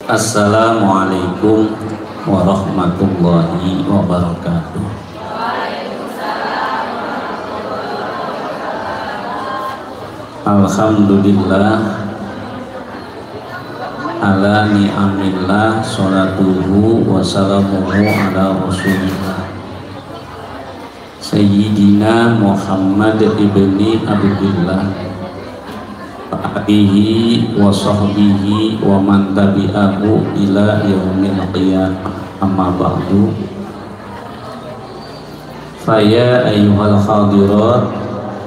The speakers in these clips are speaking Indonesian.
Assalamualaikum warahmatullahi wabarakatuh. Alhamdulillah ala ni'amillah, salatuhu wa salamuhu ala rasulillah Sayyidina Muhammad ibni Abdullah alihi wa sahbihi wa man tabi'ahu ila yaumil qiyamah, amma ba'du. Faya ayyuhal hadirat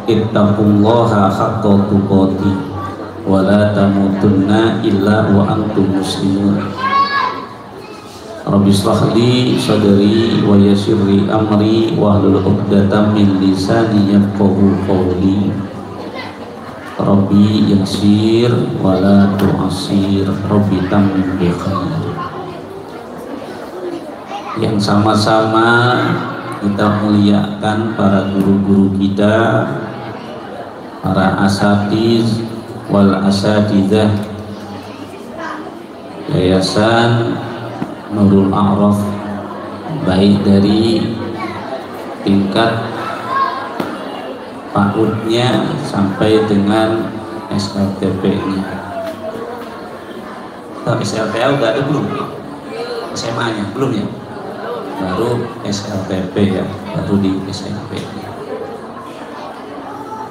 ittaqullaha haqqa tuqatih wa la tamutunna illa wa antum muslimun. Rabbi shrah li sadri wa yassir li amri wahlul 'uqdatam min lisani yafqahu qawli. Rabbi yassir wa la tu'assir, Rabbi tammim bi khair. Yang sama-sama kita muliakan para guru-guru kita, para asatiz wal asatidzah Yayasan Nurul A'raf, baik dari tingkat PAUD-nya sampai dengan SLTP-nya. SLTA udah ada belum? SMA-nya belum ya? Baru SLTP ya, baru di SMP.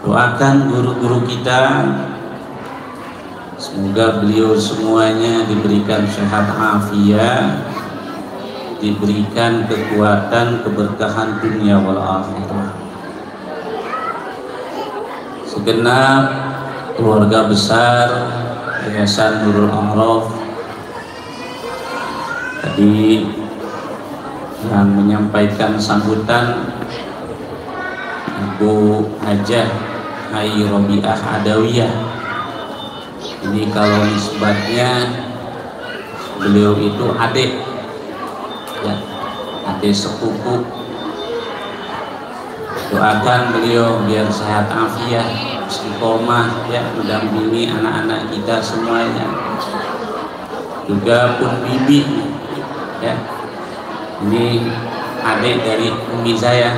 Doakan guru-guru kita, semoga beliau semuanya diberikan sehat afiat, diberikan kekuatan, keberkahan dunia wal akhirah. Segenap keluarga besar Yayasan Nurul A'raf tadi yang menyampaikan sambutan Ibu Hajah Hai Robiah Adawiyah. Ini kalau nisbatnya beliau itu adik ya, adik sepupu. Doakan beliau biar sehat afiat, istiqomah ya, mendampingi anak-anak kita semuanya. Juga pun bibi ya, ini adik dari umi saya,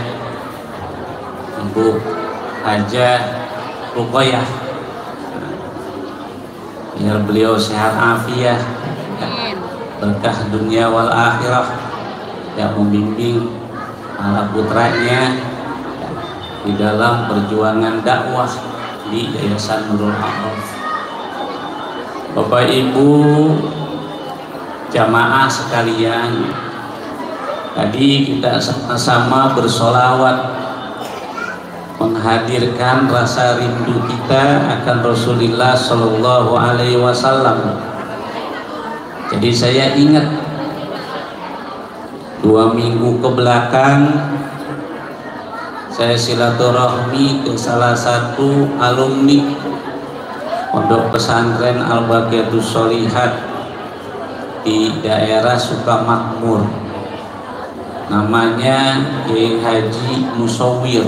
Ibu Hajah Ruqayyah, biar beliau sehat afiat ya, berkah dunia wal akhirah, yang membimbing para putranya di dalam perjuangan dakwah di Yayasan Nurul A'raf. Bapak Ibu jamaah sekalian, tadi kita sama-sama bersolawat menghadirkan rasa rindu kita akan Rasulullah Shallallahu Alaihi Wasallam. Jadi saya ingat 2 minggu ke belakang saya silaturahmi ke salah satu alumni Pondok Pesantren Al-Baqiyatus Sholihat di daerah Sukamakmur, namanya Kiai Haji Musawwir.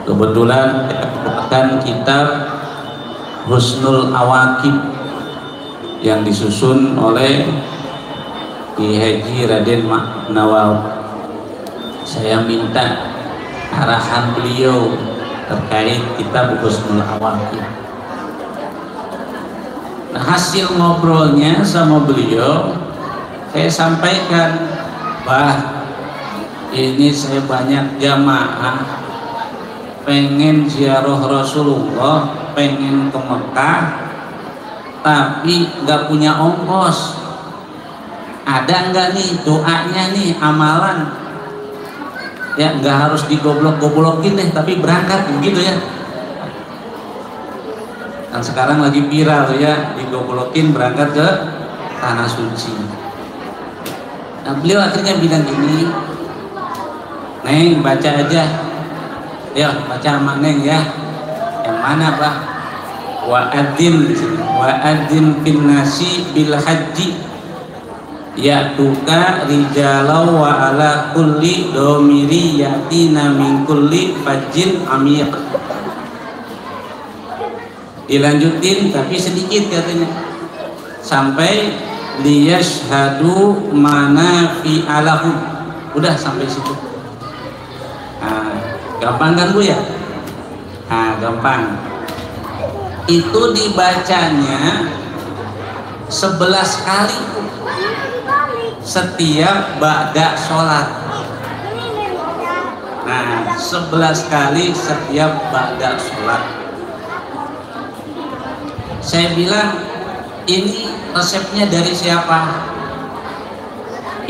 Kebetulan akan kitab Husnul Awaqib yang disusun oleh Kiai Haji Raden Nawawi. Saya minta arahan beliau terkait kitab Husnul Awaqib. Nah, hasil ngobrolnya sama beliau saya sampaikan, Bah, ini saya banyak jamaah pengen ziarah Rasulullah, pengen ke Mekah, tapi nggak punya ongkos. Ada nggak nih doanya nih, amalan? Ya nggak harus digoblok-goblokin deh, tapi berangkat begitu ya. Kan sekarang lagi viral ya, digoblokin berangkat ke tanah suci. Nah, beliau akhirnya bilang gini, Neng baca aja, ya baca sama Neng ya. Yang mana Pak? Wa'adzin fin nasi bil haji ya tuka rijalau wa ala kulli domiri yatina min kulli fajin amiq. Dilanjutin tapi sedikit katanya, sampai liyashhadu manafi'a lahum. Udah sampai situ. Nah, gampang kan Bu ya? Nah, gampang. Itu dibacanya 11 kali setiap ba'da sholat. Nah, 11 kali setiap ba'da sholat. Saya bilang, ini resepnya dari siapa?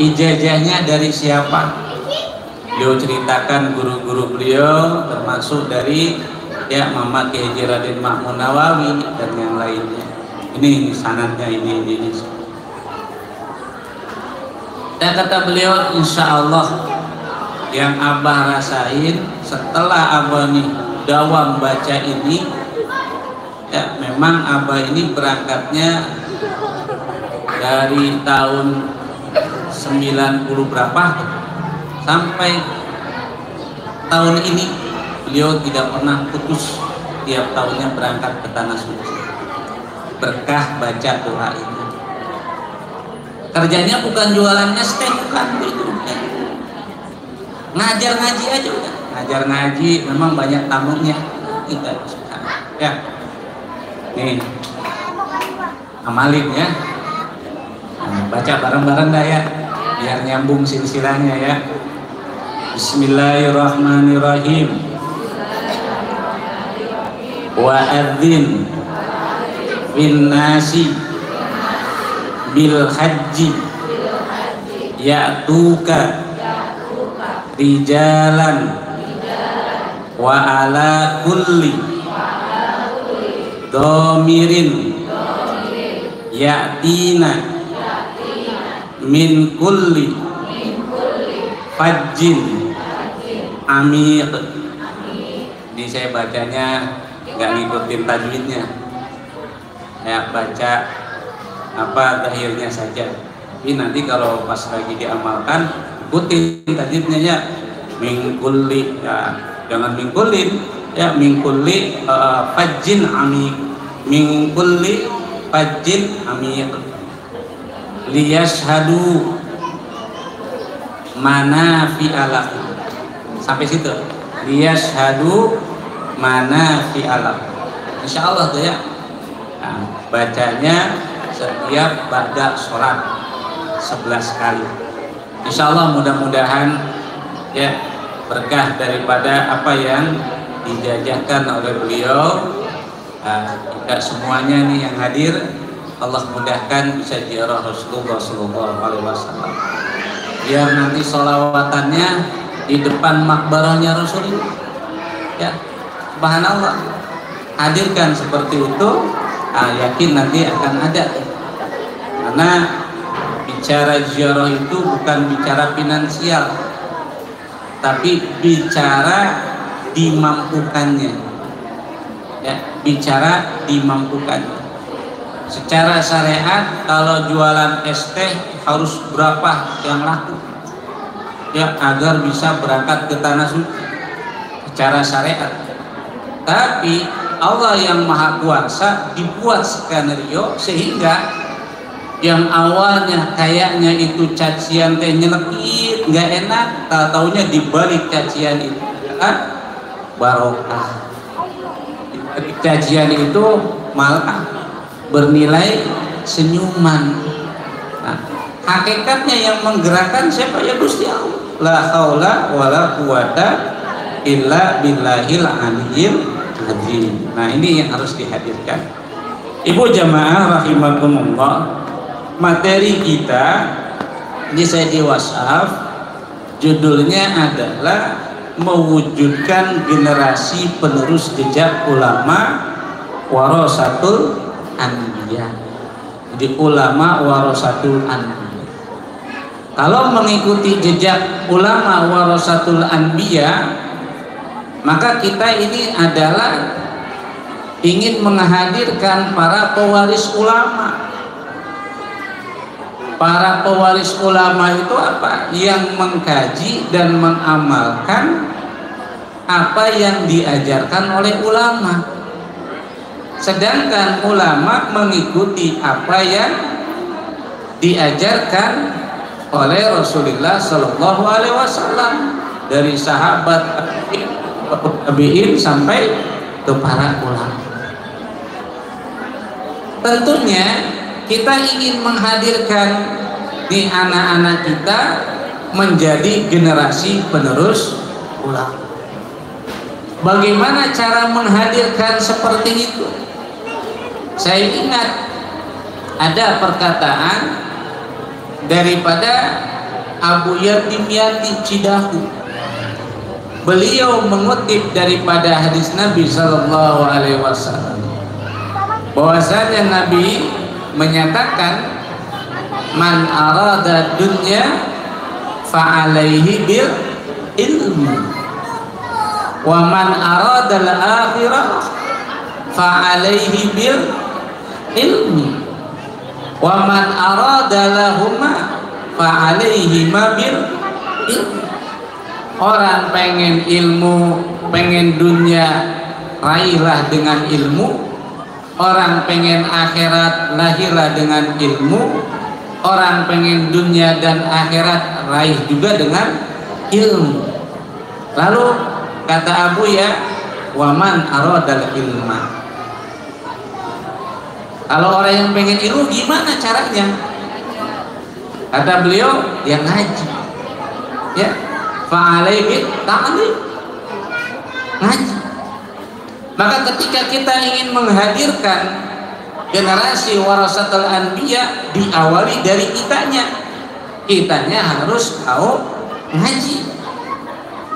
Ijazahnya dari siapa? Beliau ceritakan guru-guru beliau, termasuk dari Muhammad Kiai Haji Raden Mahmud Nawawi dan yang lainnya. Ini sanadnya ini. Dan kata beliau, insya Allah yang Abah rasain setelah Abah nih dawam baca ini, ya memang Abah ini berangkatnya dari tahun 90 berapa sampai tahun ini beliau tidak pernah putus, tiap tahunnya berangkat ke tanah suci. Berkah baca doa ini. Kerjanya bukan jualannya steak, bukan itu. Ngajar ngaji aja udah. Ngajar ngaji, memang banyak tamunya. Kita ya. Nih, amalin ya. Nah, baca bareng-bareng dah ya, biar nyambung silsilahnya ya. Bismillahirrahmanirrahim. Wa adzin bin nasi bil haji ya'tuka rijalan wa ala kulli dhamirin ya'tina min kulli fajjin amiq. Ini saya bacanya nggak ngikutin tajwidnya, saya baca apa zahirnya saja. Tapi nanti kalau pas lagi diamalkan ikutin tajwidnya ya. Min kulli, ya jangan min kullin ya, min kulli fajjin amiq, min kulli fajjin amiq liyashhadu manafi'a lahum. Sampai situ, liyashhadu manafi'a lahum. Insyaallah tuh ya. Nah, bacanya setiap ba'da sholat 11 kali. Insyaallah mudah-mudahan ya berkah daripada apa yang dijajahkan oleh beliau. Kita semuanya nih yang hadir, Allah mudahkan bisa ziarah Rasulullah SAW. Biar nanti sholawatannya di depan makbarahnya Rasulullah. Ya, subhanallah. Hadirkan seperti itu, yakin nanti akan ada. Karena bicara ziarah itu bukan bicara finansial, tapi bicara dimampukannya. Ya, bicara dimampukannya. Secara syariat kalau jualan es teh harus berapa yang laku ya agar bisa berangkat ke tanah suci secara syariat. Tapi Allah yang maha kuasa dibuat skenario sehingga yang awalnya kayaknya itu cacian teh nyelekit nggak enak, taunya dibalik cacian itu kan barokah. Dibalik cacian itu malah bernilai senyuman. Nah, hakikatnya yang menggerakkan siapa? Ya Gusti Allah. La haula wala quwata illa billahil aliyyil azim. Nah, ini yang harus dihadirkan. Ibu jamaah rahimakumullah, materi kita ini saya di WhatsApp, judulnya adalah mewujudkan generasi penerus jejak ulama warasatul anbiya. Jadi ulama warasatul anbiya. Kalau mengikuti jejak ulama warasatul anbiya, maka kita ini adalah ingin menghadirkan para pewaris ulama. Para pewaris ulama itu apa? Yang mengkaji dan mengamalkan apa yang diajarkan oleh ulama. sedangkan ulama mengikuti apa yang diajarkan oleh Rasulullah Shallallahu Alaihi Wasallam, dari sahabat, tabi'in sampai ke para ulama. Tentunya kita ingin menghadirkan nih anak-anak kita menjadi generasi penerus ulama. Bagaimana cara menghadirkan seperti itu? Saya ingat ada perkataan daripada Abu Yatim Yati Cidahu. Beliau mengutip daripada hadis Nabi Sallallahu Alaihi Wasallam, bahwasanya Nabi menyatakan, man arada dunya fa'alaihi bil ilmi, wa man arada al akhirah fa'alaihi bil ilmi, wa man arada lahuma fa'alaihi ma bil ilmi. Orang pengen ilmu, pengen dunia, raihlah dengan ilmu. Orang pengen akhirat, lahirlah dengan ilmu. Orang pengen dunia dan akhirat, raih juga dengan ilmu. Lalu kata Abu ya, waman aradal ilma. Kalau orang yang pengen ilmu gimana caranya? Kata beliau, yang ngaji. Ya, fa'alaihi ta'lim, ngaji. Maka ketika kita ingin menghadirkan generasi warasatul anbiya, diawali dari kitanya harus tahu ngaji.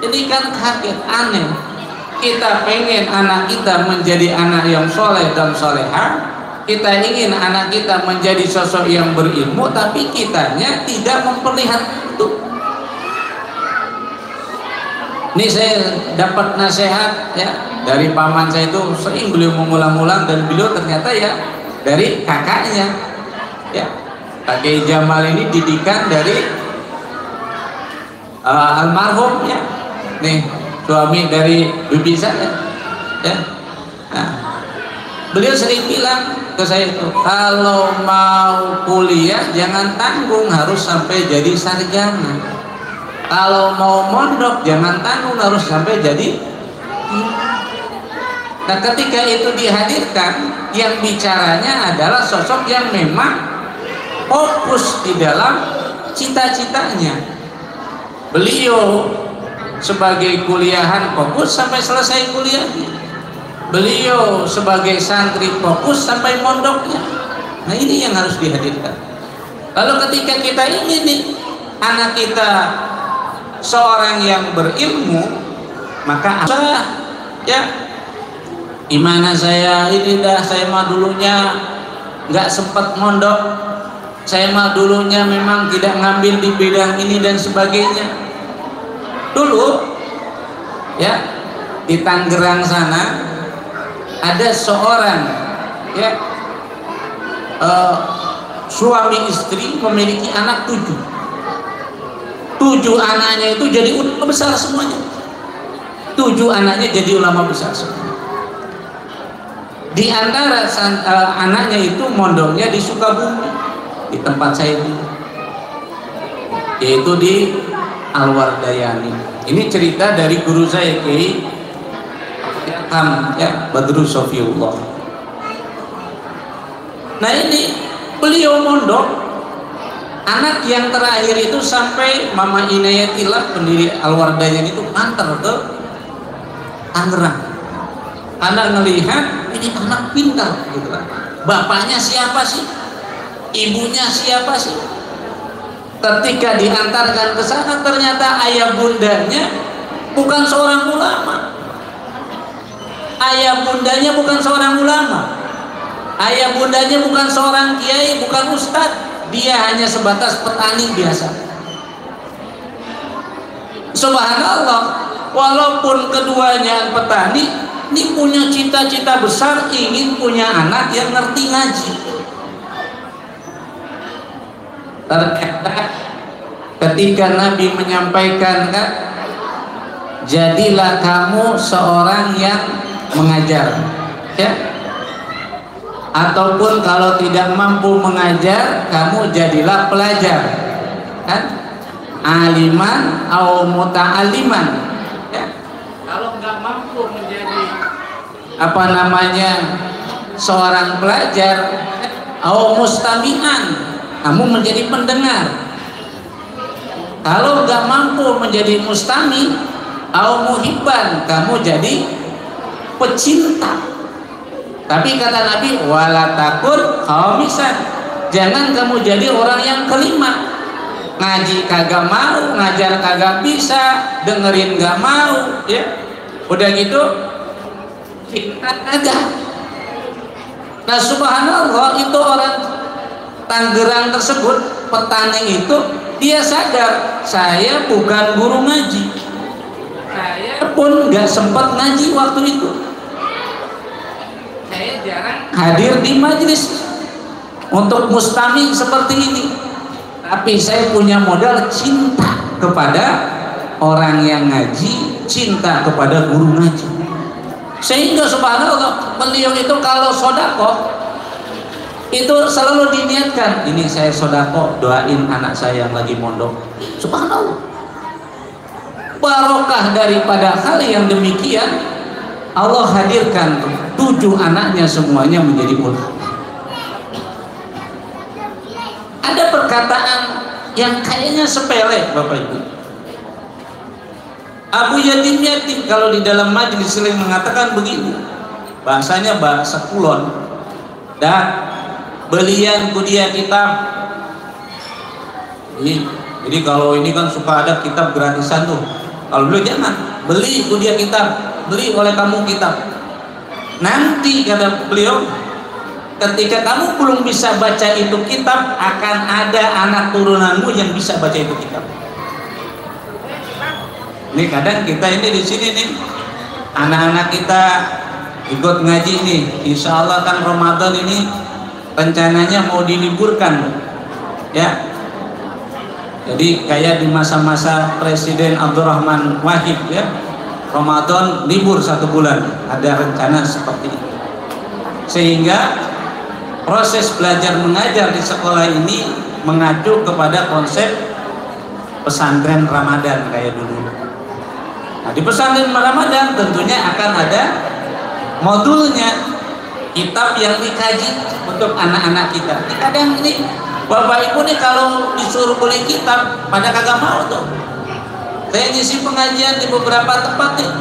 Jadi kan kaget, aneh, kita pengen anak kita menjadi anak yang soleh dan soleha, kita ingin anak kita menjadi sosok yang berilmu, tapi kitanya tidak memperlihatkan itu. Ini saya dapat nasihat ya dari paman saya, itu sering beliau mengulang-ulang, dan beliau ternyata ya dari kakaknya ya. Kakek Jamal ini didikan dari almarhum ya, nih suami dari bibi saya ya. Nah, beliau sering bilang ke saya itu, kalau mau kuliah jangan tanggung harus sampai jadi sarjana. Kalau mau mondok jangan tanggung harus sampai jadi. Nah, ketika itu dihadirkan, yang bicaranya adalah sosok yang memang fokus di dalam cita-citanya. Beliau sebagai kuliahan fokus sampai selesai kuliahnya. Beliau sebagai santri fokus sampai mondoknya. Nah, ini yang harus dihadirkan. Lalu ketika kita ingin nih anak kita seorang yang berilmu, maka ya gimana saya ini dah, saya mah dulunya nggak sempat mondok, saya mah dulunya memang tidak ngambil di bidang ini dan sebagainya. Dulu ya di Tangerang sana ada seorang ya suami istri memiliki anak 7 anaknya itu jadi ulama besar semuanya. 7 anaknya jadi ulama besar semua. Di antara anaknya itu mondoknya di Sukabumi, di tempat saya itu, yaitu di Alwardayani. Ini cerita dari guru saya Kiai ya, Badrus Sofiullah. Nah, ini beliau mondok. Anak yang terakhir itu sampai Mama Inayatillah pendiri Alwardayani itu antar ke Tangerang, karena ngelihat ini anak pintar gitu kan. Bapaknya siapa sih, ibunya siapa sih? Ketika diantarkan ke sana, ternyata ayah bundanya bukan seorang ulama. Ayah bundanya bukan seorang ulama. Ayah bundanya bukan seorang kiai, bukan ustadz. Dia hanya sebatas petani biasa. Subhanallah, walaupun keduanya petani, ini punya cita-cita besar, ingin punya anak yang ngerti ngaji. Ternyata ketika Nabi menyampaikan kan, jadilah kamu seorang yang mengajar ya. Ataupun kalau tidak mampu mengajar, kamu jadilah pelajar, kan? Aliman atau muta'aliman, ya. Kalau nggak mampu menjadi seorang pelajar, atau mustami'an, kamu menjadi pendengar. Kalau nggak mampu menjadi mustami atau muhibban, kamu jadi pecinta. Tapi kata Nabi, wala takun khamisan, jangan kamu jadi orang yang kelima. Ngaji kagak mau, ngajar kagak bisa, dengerin gak mau, ya. Udah gitu cinta kagak. Nah subhanallah, itu orang Tangerang tersebut, petani itu, dia sadar saya bukan guru ngaji, saya pun gak sempat ngaji waktu itu, saya jarang hadir di majelis untuk mustami seperti ini. Tapi saya punya modal cinta kepada orang yang ngaji, cinta kepada guru ngaji. Sehingga subhanallah, beliau itu kalau sodako itu selalu diniatkan, ini saya sodako doain anak saya yang lagi mondok. Subhanallah, barokah daripada hal yang demikian, Allah hadirkan 7 anaknya semuanya menjadi ulama. Ada perkataan yang kayaknya sepele, Bapak Ibu. Abu Yatim kalau di dalam majelis sering mengatakan begini, bahasanya bahasa kulon, dan belian kudia kitab. Jadi kalau ini kan suka ada kitab gratisan tuh. Kalau beliau jangan, beli kudia kitab, beli oleh kamu kitab. Nanti kata beliau, ketika kamu belum bisa baca itu kitab, akan ada anak turunanmu yang bisa baca itu kitab. Ini kadang kita ini di sini nih, anak-anak kita ikut ngaji nih. Insya Allah kan Ramadan ini rencananya mau diliburkan, ya. Jadi kayak di masa-masa Presiden Abdurrahman Wahid, ya, Ramadan libur 1 bulan. Ada rencana seperti itu. Sehingga proses belajar mengajar di sekolah ini mengacu kepada konsep pesantren Ramadan kayak dulu. Nah, di pesantren Ramadan tentunya akan ada modulnya, kitab yang dikaji untuk anak-anak kita. Kadang ini Bapak Ibu nih kalau disuruh beli kitab pada kagak mau tuh. Saya ngisi pengajian di beberapa tempat nih,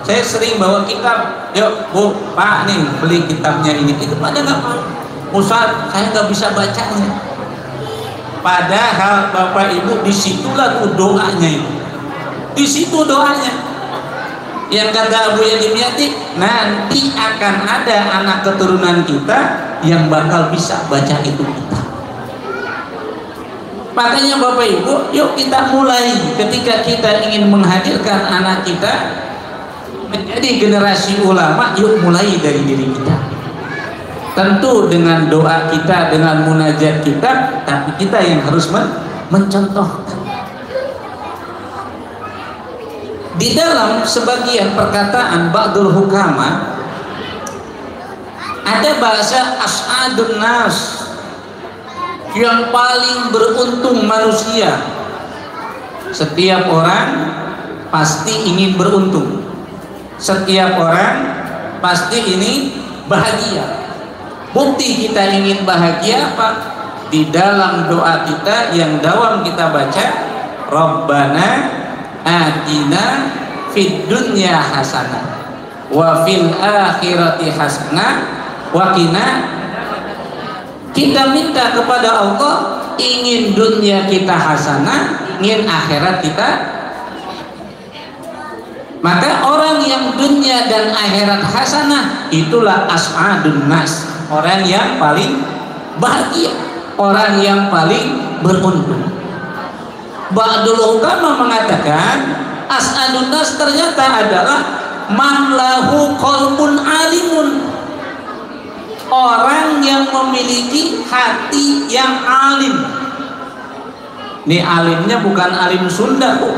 saya sering bawa kitab, yuk Bu, Pak nih beli kitabnya ini, itu pada nggak mau. Ustaz, saya nggak bisa bacanya. Padahal Bapak Ibu disitulah tuh doanya itu, di situ doanya. Yang kata Abu Yatim nanti akan ada anak keturunan kita yang bakal bisa baca itu kitab. Makanya Bapak Ibu, yuk kita mulai ketika kita ingin menghadirkan anak kita menjadi generasi ulama, yuk mulai dari diri kita. Tentu dengan doa kita, dengan munajat kita, tapi kita yang harus mencontohkan. Di dalam sebagian perkataan ba'dul hukama ada bahasa as'adun nas, yang paling beruntung manusia. Setiap orang pasti ingin beruntung, setiap orang pasti ini bahagia. Bukti kita ingin bahagia apa? Di dalam doa kita yang dawam kita baca, Rabbana atina fid dunya hasanah wa fil akhirati hasanah wa qina. Kita minta kepada Allah, ingin dunia kita hasanah, ingin akhirat kita. Maka orang yang dunia dan akhirat hasanah itulah as'adun nas, orang yang paling bahagia, orang yang paling beruntung. Ba'dul hukama mengatakan as'adun nas ternyata adalah man lahu qalbun alimun, orang yang memiliki hati yang alim. Ini alimnya bukan alim Sunda, Bu,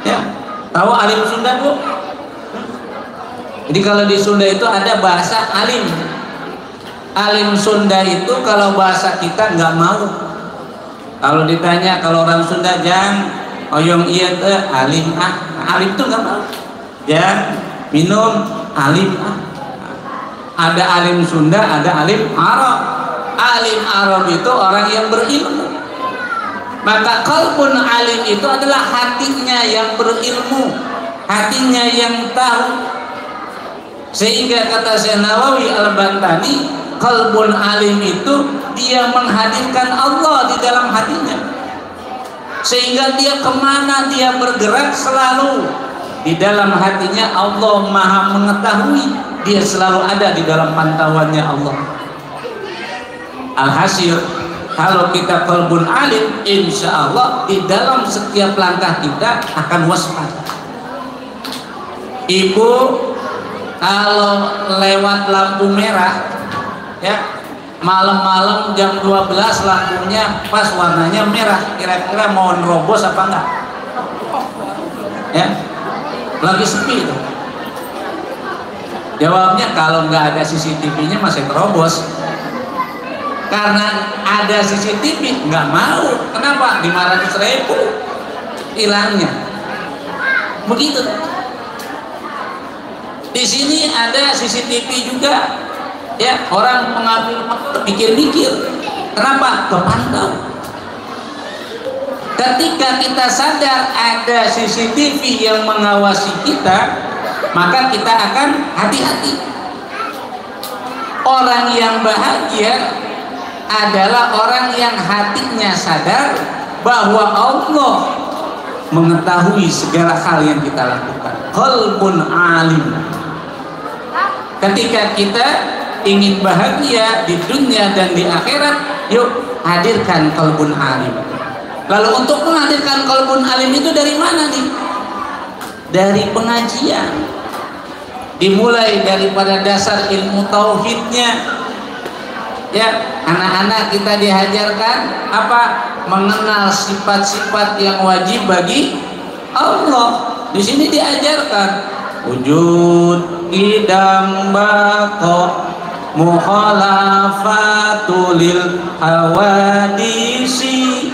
ya. Tahu alim Sunda, Bu? Jadi kalau di Sunda itu ada bahasa alim. Alim Sunda itu kalau bahasa kita nggak mau. Kalau ditanya, kalau orang Sunda jang oyong iya teh alim alim tuh nggak mau. Jang minum alim Ada alim Sunda, ada alim Arab. Alim Arab itu orang yang berilmu. Maka qalbun alim itu adalah hatinya yang berilmu, hatinya yang tahu. Sehingga kata Syekh Nawawi Al-Bantani, qalbun alim itu dia menghadirkan Allah di dalam hatinya, sehingga dia kemana dia bergerak selalu di dalam hatinya Allah Maha mengetahui. Dia selalu ada di dalam pantauannya Allah. Alhasil, kalau kita qalbun alim, insya Allah di dalam setiap langkah kita akan waspada. Ibu kalau lewat lampu merah, ya, malam-malam jam 12 lampunya pas warnanya merah, kira-kira mau nerobos apa enggak? Ya, lagi sepi itu. Jawabnya kalau nggak ada CCTV-nya masih terobos. Karena ada CCTV nggak mau. Kenapa? 500.000 hilangnya. Begitu. Di sini ada CCTV juga. Ya, orang mengambil pikir-pikir. Kenapa? Kepantau. Ketika kita sadar ada CCTV yang mengawasi kita, maka kita akan hati-hati. Orang yang bahagia adalah orang yang hatinya sadar bahwa Allah mengetahui segala hal yang kita lakukan. Qalbun alim. Ketika kita ingin bahagia di dunia dan di akhirat, yuk hadirkan qalbun alim. Lalu untuk menghadirkan qalbun alim itu dari mana nih? Dari pengajian. Dimulai daripada dasar ilmu tauhidnya. Ya, anak-anak kita diajarkan apa? Mengenal sifat-sifat yang wajib bagi Allah. Di sini diajarkan wujud, idam, baqa, mukhalafatul hawadisi,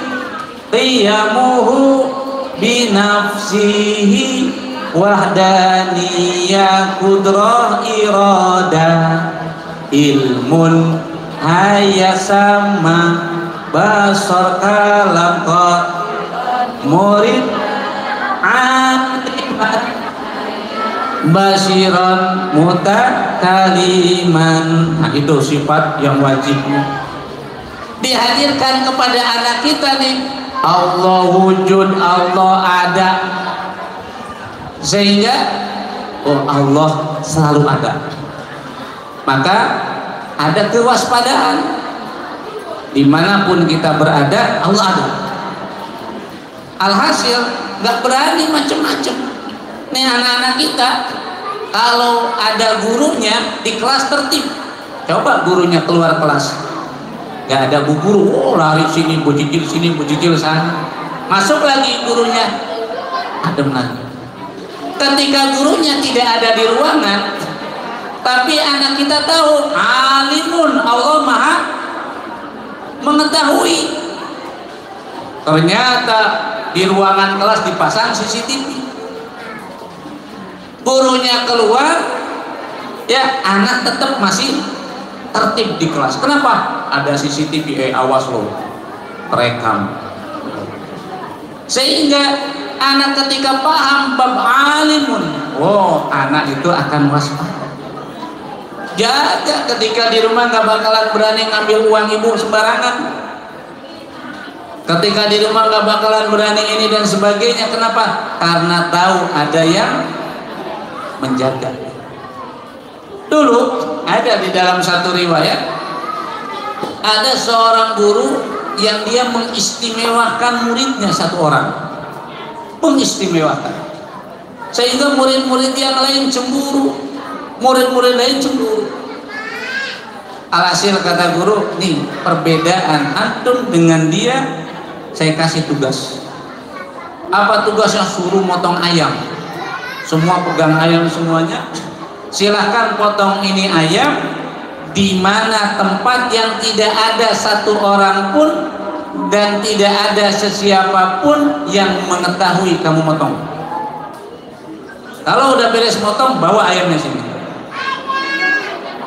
qiyamuhu binafsihi, wahdaniyah, kudrah, iradah, ilmun, hayya, sama, basar, kalam, murid, alimat, basiran, mutakaliman. Nah, itu sifat yang wajib dihadirkan kepada anak kita nih. Allah wujud, Allah ada, sehingga oh Allah selalu ada. Maka ada kewaspadaan dimanapun kita berada, Allah ada. Alhasil nggak berani macam-macam. Nih anak-anak kita kalau ada gurunya di kelas tertib. Coba gurunya keluar kelas, nggak ada bu guru, oh lari sini bujikil sana. Masuk lagi gurunya, adem lagi. Ketika gurunya tidak ada di ruangan, tapi anak kita tahu alimun, Allah Maha mengetahui. Ternyata di ruangan kelas dipasang CCTV. Gurunya keluar, ya anak tetap masih tertib di kelas. Kenapa? Ada CCTV, awas loh, rekam. Sehingga anak ketika paham bab alimun, oh anak itu akan waspada. Jaga ketika di rumah nggak bakalan berani ngambil uang ibu sembarangan. Ketika di rumah nggak bakalan berani ini dan sebagainya. Kenapa? Karena tahu ada yang menjaga. Dulu ada di dalam satu riwayat, ada seorang guru yang dia mengistimewakan muridnya satu orang, mengistimewakan, sehingga murid-murid yang lain cemburu, murid-murid lain cemburu. Alhasil kata guru, nih perbedaan antum dengan dia, saya kasih tugas. Apa tugasnya? Suruh motong ayam. Semua pegang ayam semuanya. Silahkan potong ini ayam, di mana tempat yang tidak ada satu orang pun dan tidak ada sesiapa pun yang mengetahui kamu motong. Kalau udah beres motong, bawa ayamnya sini.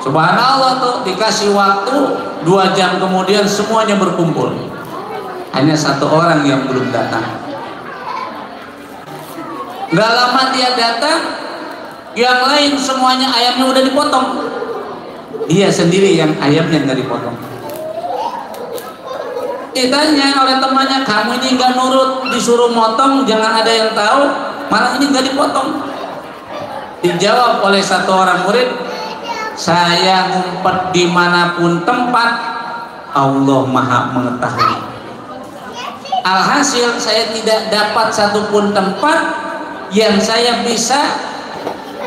Subhanallah tuh, dikasih waktu 2 jam kemudian semuanya berkumpul. Hanya satu orang yang belum datang. Gak lama dia datang, yang lain semuanya ayamnya udah dipotong. Dia sendiri yang ayamnya nggak dipotong. Ditanya oleh temannya, kamu ini nggak nurut, disuruh motong, jangan ada yang tahu, malah ini nggak dipotong. Dijawab oleh satu orang murid, saya ngumpet dimanapun tempat, Allah Maha mengetahui. Alhasil saya tidak dapat satupun tempat yang saya bisa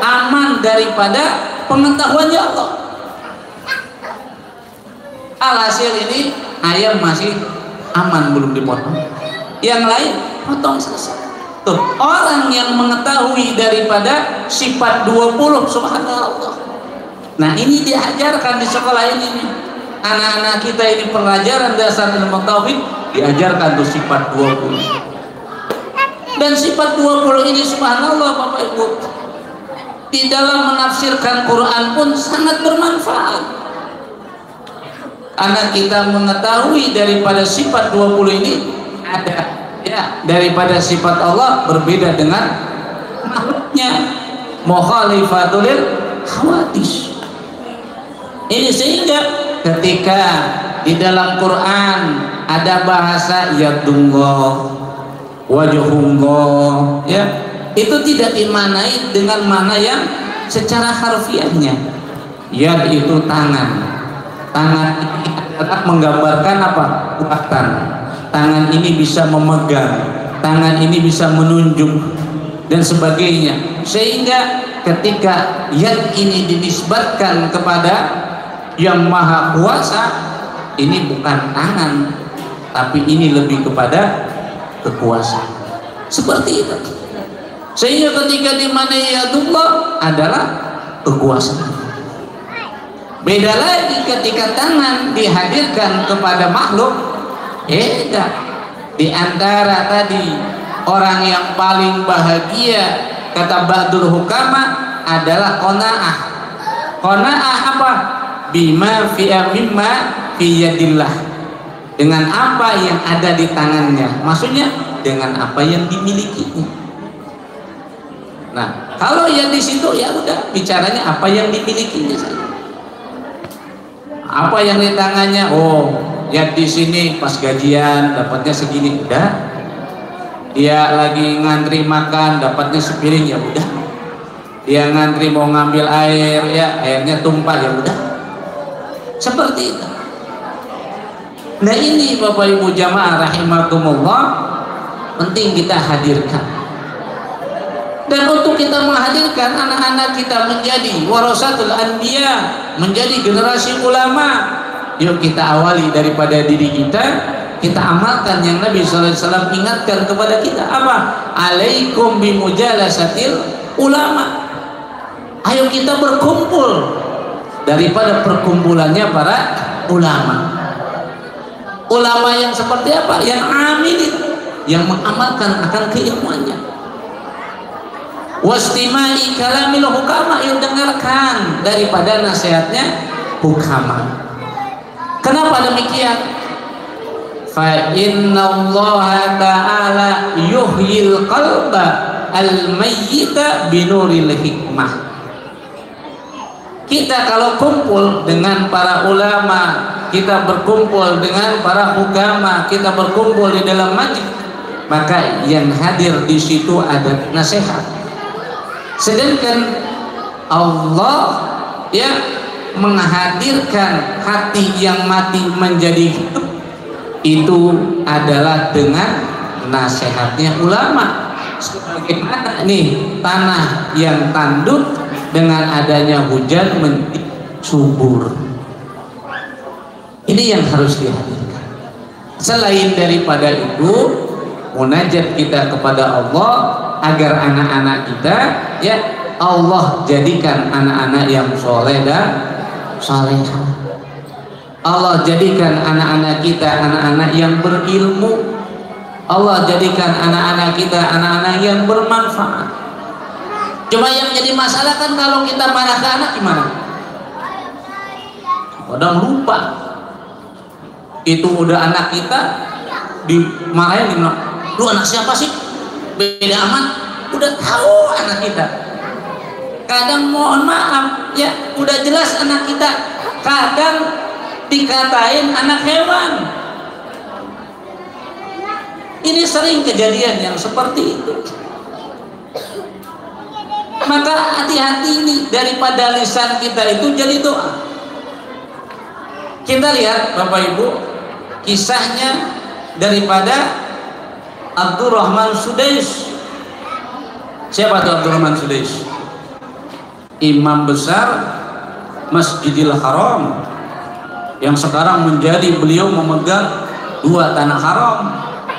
aman daripada pengetahuannya Allah. Alhasil ini ayam masih aman, belum dipotong. Yang lain potong selesai. Tuh, orang yang mengetahui daripada sifat 20, subhanallah. Nah, ini diajarkan di sekolah ini nih. Anak-anak kita ini pelajaran dasar ilmu tauhid diajarkan tuh sifat 20. Dan sifat 20 ini subhanallah Bapak Ibu, di dalam menafsirkan Quran pun sangat bermanfaat. Karena kita mengetahui daripada sifat 20 ini ada ya, daripada sifat Allah berbeda dengan makhluknya, mukhalifatul hawadis. Ini sehingga ketika di dalam Quran ada bahasa yadullah, wajhullah, ya, itu tidak dimanai dengan mana yang secara harfiahnya. Yad itu tangan. Tangan ini adalah menggambarkan apa? Kekuatan. Tangan ini bisa memegang, tangan ini bisa menunjuk dan sebagainya. Sehingga ketika yad ini dinisbatkan kepada yang maha kuasa, ini bukan tangan, tapi ini lebih kepada kekuasaan. Seperti itu. Sehingga ketika dimanai yadullah adalah kekuasaan. Beda lagi ketika tangan dihadirkan kepada makhluk. Beda. Di antara tadi orang yang paling bahagia kata ba'dul hukama adalah qanaah. Qanaah apa? Bima mimma fi yadillah. Dengan apa yang ada di tangannya. Maksudnya dengan apa yang dimilikinya. Nah, kalau yang di situ ya udah bicaranya apa yang dimilikinya saja. Apa yang di tangannya? Oh, ya di sini pas gajian dapatnya segini, udah. Dia lagi ngantri makan dapatnya sepiring, ya udah. Dia ngantri mau ngambil air, ya airnya tumpah, ya udah. Seperti itu. Nah, ini Bapak Ibu jamaah rahimakumullah, penting kita hadirkan. Dan untuk kita menghadirkan anak-anak kita menjadi warasatul anbiya, menjadi generasi ulama, yuk kita awali daripada diri kita. Kita amalkan yang Nabi SAW ingatkan kepada kita, apa? Alaikum bimujalasatil ulama. Ayo kita berkumpul daripada perkumpulannya para ulama. Ulama yang seperti apa? Yang amin, yang mengamalkan akan keilmuannya. Wastimai kalamil hukama, yang dengarkan daripada nasihatnya hukama. Kenapa demikian? Fa innallaha ta'ala yuhyil qalba al-mayyita binuril hikmah. Kita kalau kumpul dengan para ulama, kita berkumpul dengan para hukama, kita berkumpul di dalam majlis, maka yang hadir di situ ada nasihat. Sedangkan Allah ya menghadirkan hati yang mati menjadi hidup, itu adalah dengan nasihatnya ulama. Sebagaimana nih tanah yang tandus dengan adanya hujan menjadi subur. Ini yang harus dihadirkan. Selain daripada itu, munajat kita kepada Allah agar anak-anak kita ya Allah jadikan anak-anak yang soleh dan saleh. Allah jadikan anak-anak kita anak-anak yang berilmu. Allah jadikan anak-anak kita anak-anak yang bermanfaat. Cuma yang jadi masalah kan kalau kita marah ke anak gimana? Kadang lupa itu udah anak kita dimarahin, lu anak siapa sih? Beda amat. Udah tahu anak kita. Kadang mohon maaf ya, udah jelas anak kita, kadang dikatain anak hewan. Ini sering kejadian yang seperti itu. Maka hati-hati ini, daripada lisan kita itu jadi doa. Kita lihat Bapak Ibu kisahnya daripada Abdurrahman Sudais. Siapa itu Abdurrahman Sudais? Imam besar Masjidil Haram, yang sekarang menjadi beliau memegang dua tanah haram,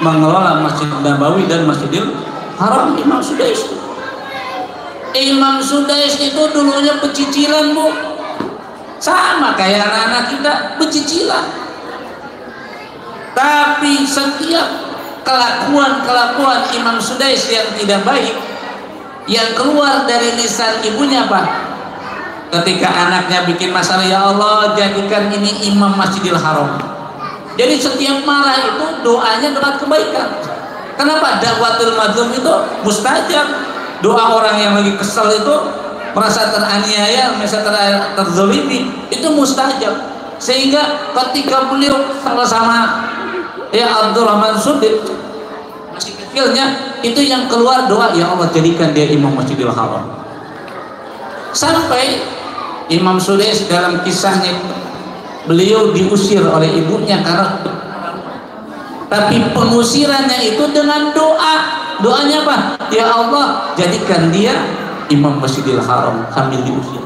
mengelola Masjid Nabawi dan Masjidil Haram. Imam Sudais. Imam Sudais itu dulunya pecicilan, Bu. Sama kayak anak-anak kita, pecicilan. Tapi setiap kelakuan Imam Sudais yang tidak baik, yang keluar dari lisan ibunya apa? Ketika anaknya bikin masalah, ya Allah jadikan ini imam Masjidil Haram. Jadi setiap marah itu doanya doa kebaikan. Kenapa? Dakwatul mazlum itu mustajab. Doa orang yang lagi kesel itu, merasa teraniaya, merasa terzolimi, itu mustajab. Sehingga ketika beliau sama ya Abdurrahman Sudais masih kecilnya, itu yang keluar doa, ya Allah jadikan dia imam Masjidil Haram. Sampai Imam Sudais dalam kisahnya, beliau diusir oleh ibunya karena, tapi pengusirannya itu dengan doa. Doanya apa? Ya Allah jadikan dia imam Masjidil Haram sambil diusir.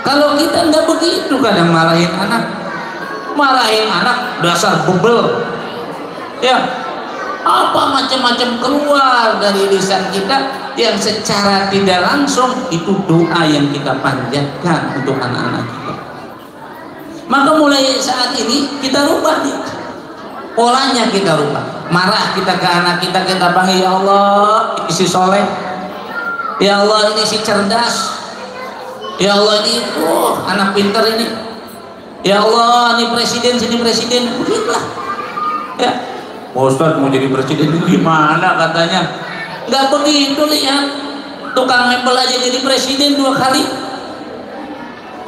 Kalau kita nggak begitu, kadang marahin anak dasar bebel ya, apa macam-macam keluar dari lisan kita yang secara tidak langsung itu doa yang kita panjatkan untuk anak-anak kita. Maka mulai saat ini kita rubah nih polanya, kita rubah. Marah kita ke anak kita, kita panggil, ya Allah ini si soleh, ya Allah ini si cerdas, ya Allah ini anak pintar ini, ya Allah ini presiden, sini presiden, begitulah ya. Ustaz mau jadi presiden gimana katanya? Nggak begitu, lihat tukang mebel aja jadi presiden 2 kali.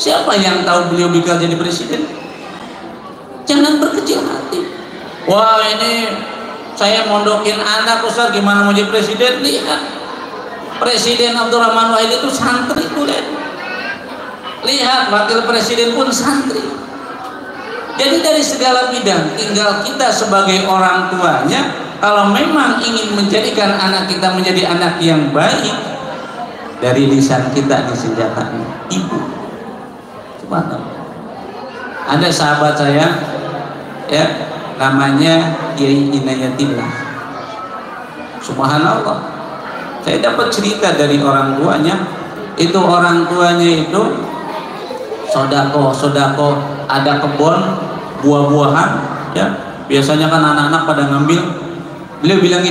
Siapa yang tahu beliau bakal jadi presiden? Jangan berkecil hati. Wah ini saya mondokin anak Ustaz, gimana mau jadi presiden? Lihat Presiden Abdurrahman Wahid itu santri, lihat wakil presiden pun santri. Jadi dari segala bidang, tinggal kita sebagai orang tuanya, kalau memang ingin menjadikan anak kita menjadi anak yang baik, dari lisan kita disenjatai ibu. Subhanallah. Ada sahabat saya ya, namanya Kiai Inayatillah. Subhanallah. Saya dapat cerita dari orang tuanya, itu orang tuanya itu sodako, ada kebun buah-buahan ya, biasanya kan anak-anak pada ngambil. Beliau bilang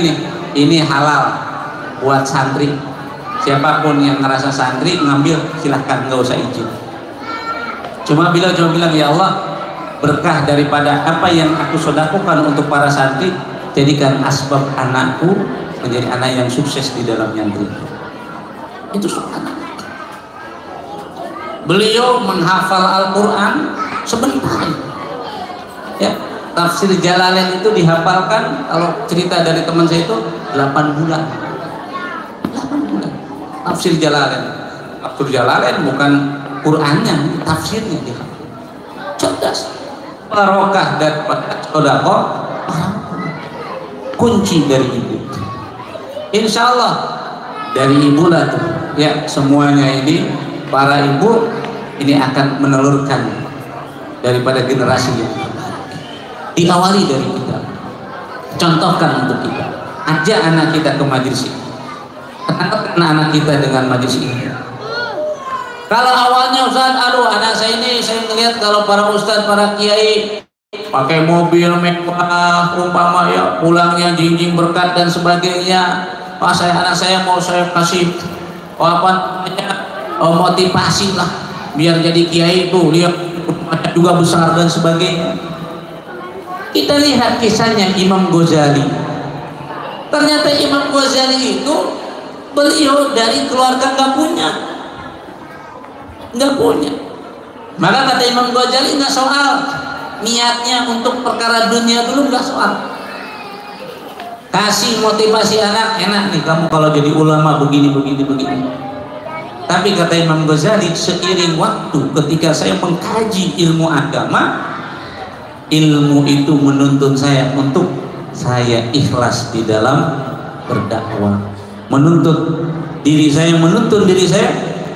ini halal buat santri, siapapun yang ngerasa santri ngambil silahkan, nggak usah izin. Cuma beliau bilang, ya Allah berkah daripada apa yang aku sodakokan untuk para santri, jadikan asbab anakku menjadi anak yang sukses di dalam nyantri. Itu subhanallah. Beliau menghafal Al-Quran sebentar ya. Tafsir Jalalain itu dihafalkan, kalau cerita dari teman saya itu 8 bulan. 8 bulan tafsir Jalalain. Tafsir Jalalain bukan Qurannya, tafsirnya dia. Cerdas. Barokah dan sedekah kunci dari ibu. Insya Allah dari ibu lah tuh ya, semuanya ini para ibu ini akan menelurkan daripada generasi yang diawali dari kita. Contohkan untuk kita, ajak anak kita ke majelis ini, kenalkan anak kita dengan majelis ini. Kalau awalnya Ustaz, aduh anak saya ini saya melihat kalau para ustaz, para kiai pakai mobil mewah, umpama ya pulangnya jinjing berkat dan sebagainya. Anak saya mau saya kasih apa namanya motivasi lah biar jadi kiai itu, lihat rumahnya juga besar dan sebagainya. Kita lihat kisahnya Imam Ghazali. Ternyata Imam Ghazali itu beliau dari keluarga nggak punya. Maka kata Imam Ghazali, nggak soal niatnya untuk perkara dunia dulu, nggak soal. Kasih motivasi anak, enak nih kamu kalau jadi ulama begini. Tapi kata Imam Ghazali, seiring waktu ketika saya mengkaji ilmu agama, ilmu itu menuntun saya untuk saya ikhlas di dalam berdakwah, menuntun diri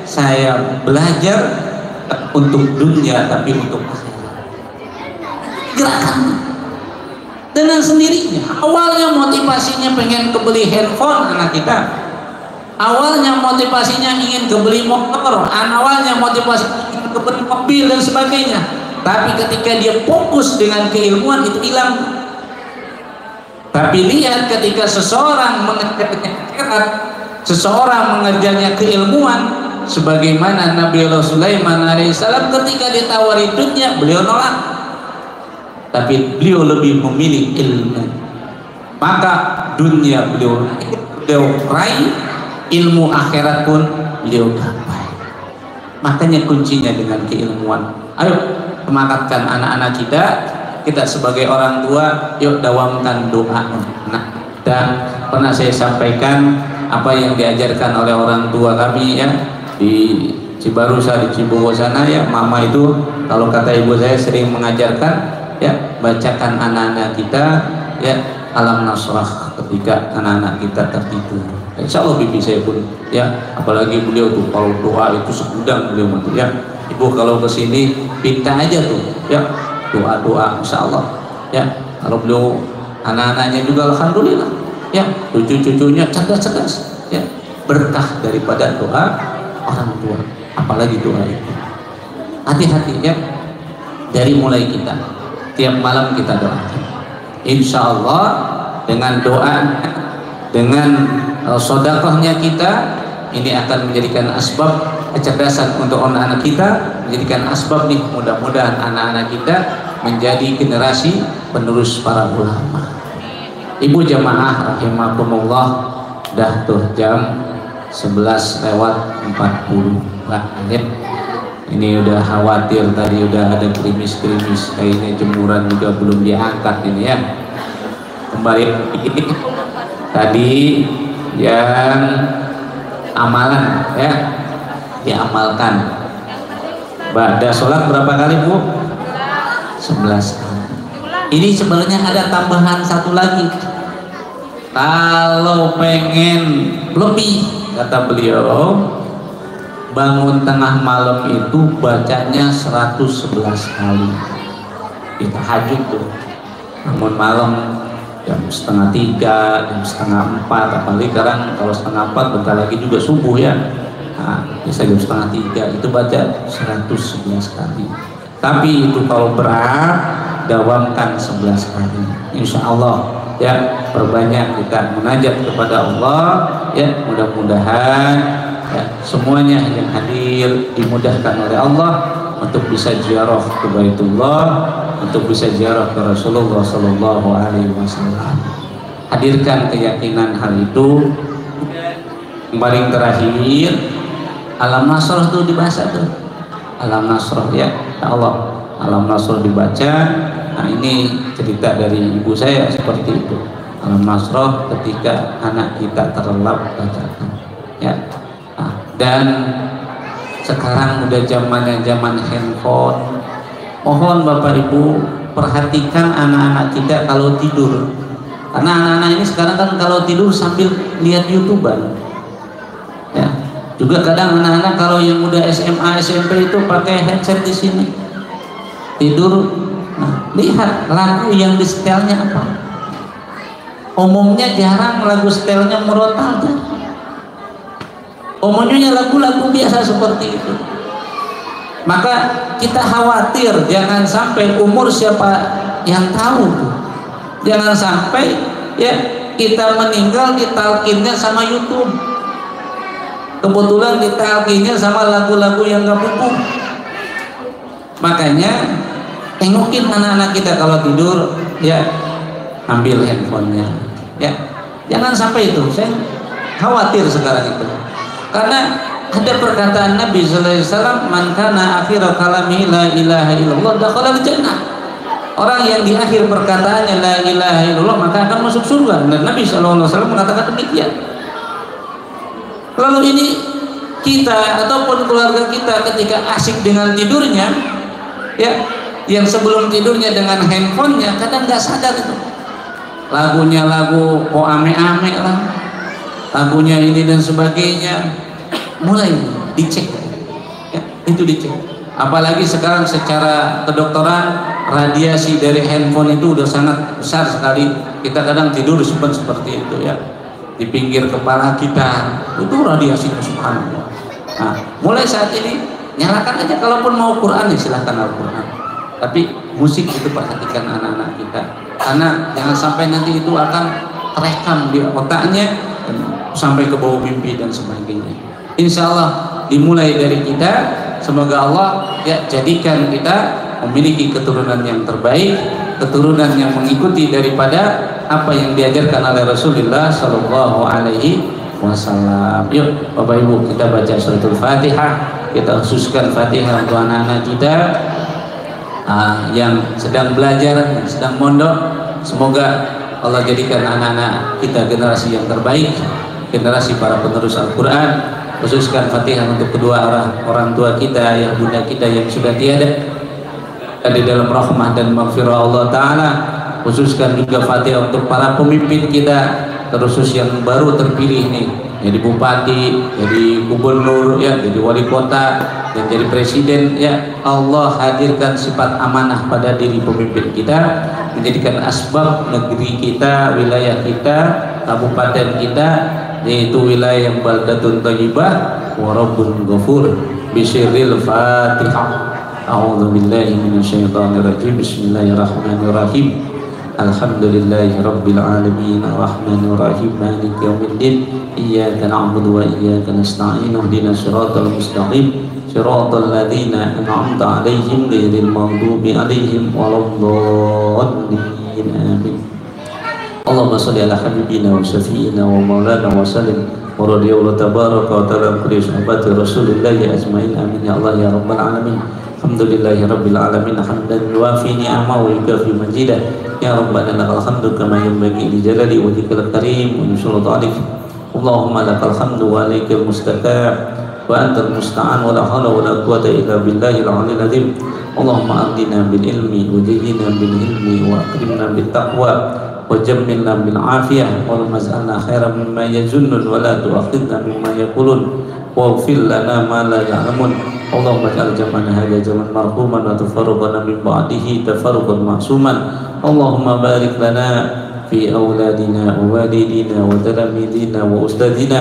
saya belajar untuk dunia tapi untuk akhirat. Gerakan dengan sendirinya. Awalnya motivasinya pengen kebeli handphone anak kita, awalnya motivasinya ingin kebeli motor, awalnya motivasinya ingin kebeli mobil dan sebagainya. Tapi ketika dia fokus dengan keilmuan itu hilang. Tapi lihat ketika seseorang mengejarnya akhirat, seseorang mengejarnya keilmuan, sebagaimana Nabi Sulaiman alaihissalam ketika ditawari dunia beliau nolak, tapi beliau lebih memilih ilmu. Maka dunia beliau raih, ilmu akhirat pun beliau gapai. Makanya kuncinya dengan keilmuan. Ayo semangatkan anak-anak kita sebagai orang tua, yuk dawamkan doa untuk anak. Dan pernah saya sampaikan apa yang diajarkan oleh orang tua kami ya di Cibarusa, di Cibungo sana ya, mama itu kalau kata ibu saya sering mengajarkan ya, bacakan anak-anak kita ya Alam Nasrah ketika anak-anak kita tertidur. Insya Allah bibi saya pun ya, apalagi beliau tuh kalau doa itu segudang beliau tuh ya. Ibu kalau kesini pinta aja tuh ya doa-doa, insya Allah ya. Kalau beliau anak-anaknya juga alhamdulillah ya, cucu-cucunya cerdas-cerdas ya, berkah daripada doa orang tua, apalagi doa itu. Hati-hati ya, dari mulai kita tiap malam kita doakan, insya Allah dengan doa, dengan sedekahnya kita ini akan menjadikan asbab kecerdasan untuk anak-anak kita, menjadikan asbab nih mudah-mudahan anak-anak kita menjadi generasi penerus para ulama. Ibu jamaah rahimakumullah, dah tuh jam 11:40 lah ya. Ini udah khawatir, tadi udah ada gerimis-gerimis, kayaknya jemuran juga belum diangkat ini ya. Kembali tadi yang amalan ya, diamalkan. Ba'da sholat berapa kali Bu? 11 kali. Ini sebenarnya ada tambahan satu lagi. Kalau pengen lebih, kata beliau, bangun tengah malam itu bacanya 111 kali. Kita tahajud tuh, bangun malam jam 2:30, jam 2:30, apalagi sekarang kalau 2:30 bentar lagi juga subuh ya. Nah, bisa jam 2:30 itu baca 111 kali. Tapi itu kalau berat, dawamkan 11 kali. Insya Allah ya, perbanyak kita munajat kepada Allah ya, mudah-mudahan ya, semuanya yang hadir dimudahkan oleh Allah untuk bisa ziarah ke Baitullah, untuk bisa ziarah ke Rasulullah Sallallahu Alaihi Wasallam. Hadirkan keyakinan hal itu. Yang paling terakhir, Alam Nasrah itu dibaca tuh, Alam Nasrah ya, Allah Alam Nasrah dibaca. Nah ini cerita dari ibu saya seperti itu, Alam Nasrah ketika anak kita terlelap bacakan ya. Nah, dan sekarang udah zamannya zaman handphone. Mohon Bapak Ibu perhatikan anak-anak kita kalau tidur, karena anak-anak ini sekarang kan kalau tidur sambil lihat YouTuber ya. Juga kadang anak-anak kalau yang udah SMA SMP itu pakai headset di sini tidur. Nah, lihat lagu yang di setelnya apa. Umumnya jarang lagu setelnya murotal, umumnya lagu-lagu biasa seperti itu. Maka kita khawatir jangan sampai umur siapa yang tahu tuh. Jangan sampai ya kita meninggal ditalkinnya sama YouTube. Kebetulan ditalkinnya sama lagu-lagu yang gak butuh. Makanya tengokin anak-anak kita kalau tidur, ya ambil handphonenya, ya jangan sampai itu. Saya khawatir sekarang itu, karena ada perkataan Nabi sallallahu alaihi wasallam, man kana akhir kalami la ilaha illallah dakhala al-jannah. Orang yang di akhir perkataannya la ilaha illallah maka akan masuk surga. Dan Nabi sallallahu alaihi wasallam mengatakan demikian. Lalu ini kita ataupun keluarga kita ketika asik dengan tidurnya, ya, yang sebelum tidurnya dengan handphonenya kadang nggak sadar itu. Lagunya lagu kok ame-ame lah, lagunya ini dan sebagainya, mulai dicek, ya, itu dicek. Apalagi sekarang secara kedokteran radiasi dari handphone itu udah sangat besar sekali. Kita kadang tidur seperti itu ya, di pinggir kepala kita itu radiasinya, subhanallah. Nah, mulai saat ini nyalakan aja, kalaupun mau Quran ya silahkan Al-Quran, tapi musik itu perhatikan anak-anak kita, karena jangan sampai nanti itu akan terekam di otaknya dan sampai ke bawah mimpi dan sebagainya. Insya Allah dimulai dari kita. Semoga Allah ya jadikan kita memiliki keturunan yang terbaik, keturunan yang mengikuti daripada apa yang diajarkan oleh Rasulullah Shallallahu Alaihi Wasallam. Yuk Bapak Ibu, kita baca suratul Fatihah, kita khususkan Fatihah untuk anak-anak kita yang sedang belajar, yang sedang mondok. Semoga Allah jadikan anak-anak kita generasi yang terbaik, generasi para penerus Al-Quran. Khususkan Fatihah untuk kedua orang tua kita, yang bunda kita yang sudah tiada, di dalam rahmah dan maghfirah Allah Ta'ala. Khususkan juga Fatihah untuk para pemimpin kita, terkhusus yang baru terpilih nih, jadi bupati, jadi gubernur, ya, jadi wali kota, dan jadi presiden. Ya Allah, hadirkan sifat amanah pada diri pemimpin kita, menjadikan asbab negeri kita, wilayah kita, kabupaten kita, yaitu wilayah yang baldatun thayyibah wa rabbun ghafur. Bisirril Fatihah. A'udzu billahi minasyaitonir rajim. Bismillahirrahmanirrahim. Alhamdulillahi rabbil alamin, arrahmanir rahim, maliki yaumiddin. Iyyaka na'budu wa iyyaka nasta'in. Ihdinas siratal mustaqim, siratal ladzina an'amta 'alaihim ghairil maghdubi 'alaihim waladdallin. Amin. Allahumma sholli ala habibina wa syafi'ina wa maulana wa sallim wa radiyallahu tabaraka wa ta'ala kulli sahabati rasulillahi ajmain. Amin ya Allah ya rabbal alamin. Alhamdulillahi rabbil alamin, hamdan yuafi ni'amahu wa yukafi majidah. Ya rabbana lakal hamdu kama yanbaghi li jalali wajhikal karim wa nusyuru ta'alik. Allahumma lakal hamdu wa alaikal mustaqab wa antal musta'an wa la hawla wa la quwwata illa billahil aliyyil azim. Allahumma ardina bil ilmi wa zayyinna bil ilmi wa akrimna bit taqwa وجملنا بالعافية ولما جعلنا خيرا مما يظنون ولا تؤاخذنا مما يقولون واغفر لنا ما لا يعلمون. اللهم اجعل جمعنا هذا جمعا مرحوما وتفرقنا من بعده تفرقا معصوما. اللهم بارك لنا في أولادنا ووالدينا وتلاميذنا وأستاذنا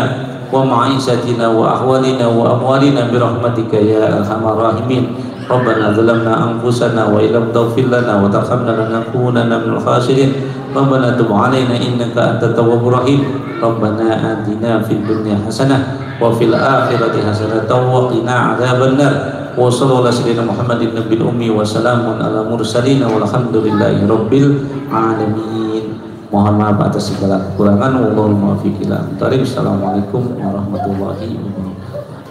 ومعيشتنا وأحوالنا وأموالنا برحمتك يا أرحم الراحمين. ربنا ظلمنا أنفسنا وإن لم تغفر لنا وترحمنا لنكونن من الخاسرين. ربنا تب علينا إنك أنت التواب الرحيم. ربنا آتنا في الدنيا حسنة وفي الآخرة حسنة وقنا عذاب النار. وصلى الله على سيدنا محمد النبي الأمي وسلام على المرسلين والحمد لله رب العالمين. Mohon maaf atas segala kekurangan. Wallahul muwaffiq ila aqwamit thoriq. Assalamualaikum warahmatullahi wabarakatuh.